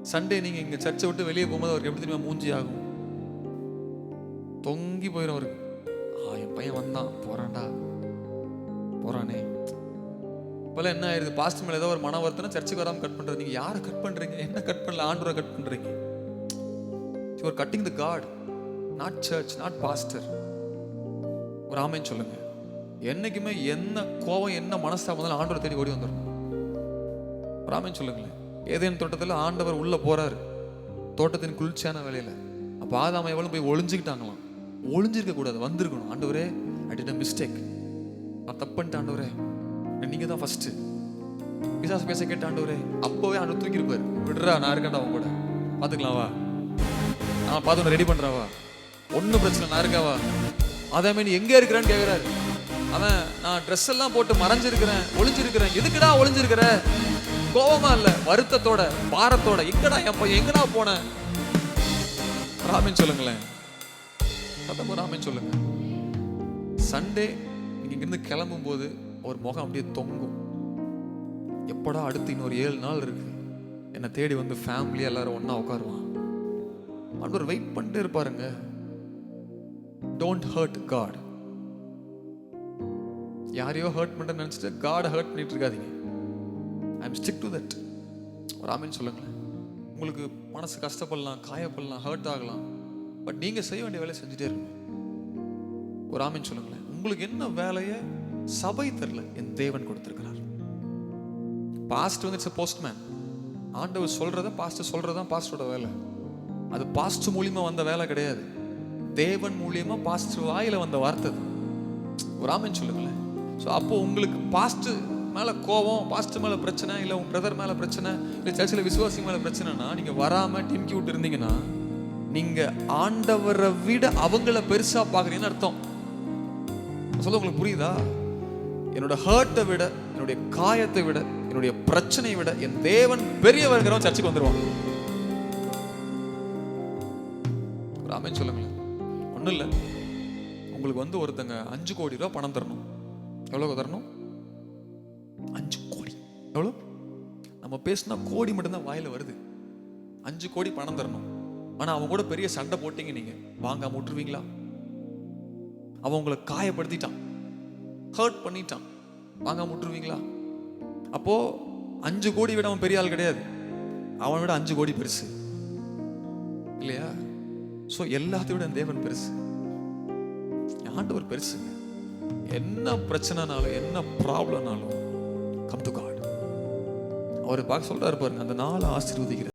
Sunday நீங்க இங்க சர்ச்சை விட்டு வெளியே போகும்போது அவருக்கு எப்படி தெரியுமா மூஞ்சி ஆகும்? தொங்கி போயிடும் அவருக்கு. என் பையன் வந்தான், போறானே. இப்பெல்லாம் என்ன ஆயிருது, பாஸ்டர் மேல ஏதோ ஒரு மன வருத்தம் சர்ச்சுக்கு வராம கட் பண்றது. நீங்க யாரை கட் பண்றீங்க? என்ன கட் பண்ணல, ஆண்டவரை கட் பண்றீங்க. You are cutting the God, not church, not pastor. ஒரு ஆமென் சொல்லுங்க. என்னைக்குமே என்ன கோவம் என்ன மனஸ்தாபம் ஆண்டவரை தேடி ஓடி வந்துடணும். ஒரு ஆமென் சொல்லுங்களேன். ஏதேன் தோட்டத்தில் ஆண்டவர் உள்ள போறாரு, தோட்டத்தின் குளிர்ச்சியான வேலையில. அப்ப ஆதாம் எவ்வளவு போய் ஒளிஞ்சுக்கிட்டாங்களாம். ஒளிஞ்சிருக்க கூடாது, வந்திருக்கணும். ஆண்டவரே, ஐ டிட் a mistake, நான் தப்பு பண்ணிட்டேன் ஆண்டவரே, நீங்க தான் ஃபர்ஸ்ட். பிசாசு பேச கேட்ட ஆண்டவரே, அப்பவே ஆண்டவர் தூக்கி இருப்பாரு. விடுறா, நான் இருக்கேன்டா அவன் கூட, பாத்துக்கலாம் வா, நான் பார்த்து ரெடி பண்றாவா, ஒன்னும் பிரச்சனை, நான் இருக்காவா. அதே மாதிரி எங்க இருக்கிறான்னு கேட்கிறாரு. அவன், நான் ட்ரெஸ் எல்லாம் போட்டு மறைஞ்சிருக்கிறேன், ஒளிஞ்சிருக்கிறேன். எதுக்குடா ஒளிஞ்சிருக்கிற? கோபமா இல்ல, வருத்தத்தோட, பாரத்தோட. எங்கடா என் பையன், எங்கடா போன? ராமன் சொல்லுங்களேன், ராமன் சொல்லுங்க. சண்டே நீங்க இங்கிருந்து கிளம்பும் போது ஒரு முகம் அப்படியே தொங்கும். எப்படா அடுத்து இன்னொரு 7 நாள் இருக்கு, என்னை தேடி வந்து ஃபேமிலி எல்லாரும் ஒன்னா உட்காருவான். ஆண்டவர் வெயிட் பண்ணிட்டே இருப்பாருங்க. Don't hurt God. யாரையோ ஹர்ட் பண்ண நினைச்சிட்டு காட் ஹர்ட் பண்ணிட்டு இருக்காதீங்க. I am stick to that. ஒரு ஆமென் சொல்லுங்களேன். உங்களுக்கு மனசு கஷ்டப்படலாம், காயப்படலாம், ஹர்ட் ஆகலாம், பட் நீங்க செய்ய வேண்டிய வேலையை செஞ்சுட்டே இருக்கணும். ஒரு ஆமென் சொல்லுங்களேன். உங்களுக்கு என்ன வேலையை சபை தரல, என் தேவன் கொடுத்திருக்கிறார். பாஸ்டர் வந்து இட்ஸ் a postman. ஆண்டவர் சொல்றத பாஸ்டர் சொல்றதான் பாஸ்டரோட வேலை. அது பாஸ்டர் மூலியமா வந்த வேலை கிடையாது, தேவன் மூலியமா பாஸ்டர் வாயில வந்த வார்த்தை. ஒரு ஆமென் சொல்லுங்களேன். ஸோ அப்போ உங்களுக்கு பாஸ்டர் மேல கோபம், பாஸ்டர் மேல பிரச்சனை, இல்லை உங்க பிரதர் மேல பிரச்சனை, இல்லை சர்ச்சில் விசுவாசி மேல பிரச்சனைனா, நீங்க வராம டிம்கி விட்டு இருந்தீங்கன்னா நீங்க ஆண்டவரை விட அவங்கள பெருசா பாக்குறீங்கன்னு அர்த்தம். சொல்ல உங்களுக்கு புரியுதா? என்னோட ஹர்ட்டை விட, என்னுடைய காயத்தை விட, என்னுடைய பிரச்சனையை விட என் தேவன் பெரியவர்கிறவன் சர்ச்சுக்கு வந்துருவான். ஆமென் சொல்லுங்களேன். ஒன்றும் இல்லை, உங்களுக்கு வந்து ஒருத்தங்க 5 கோடி ரூபா பணம் தரணும். எவ்வளோ தரணும்? 5 கோடி. எவ்வளோ? நம்ம பேசினா கோடி மட்டும்தான் வாயில வருது. 5 கோடி பணம் தரணும். ஆனால் அவன் கூட பெரிய சண்டை போட்டீங்க, நீங்க வாங்காம விட்டுருவீங்களா? அவன் உங்களை காயப்படுத்திட்டான், ஹர்ட் பண்ணிட்டான், வாங்காம விட்டுருவீங்களா? அப்போ 5 கோடி விட அவன் பெரிய ஆள் கிடையாது, அவனை விட 5 கோடி பெருசு இல்லையா? ஸோ எல்லாத்தையும் விட தேவன் பெருசு, ஆண்டவர் பெருசு. என்ன பிரச்சனைனாலும் என்ன ப்ராப்ளம்னாலும் கம் டு காட். அவர் பார்க்க சொல்றாரு பாருங்க, அந்த நாளை ஆசீர்வதிக்கிற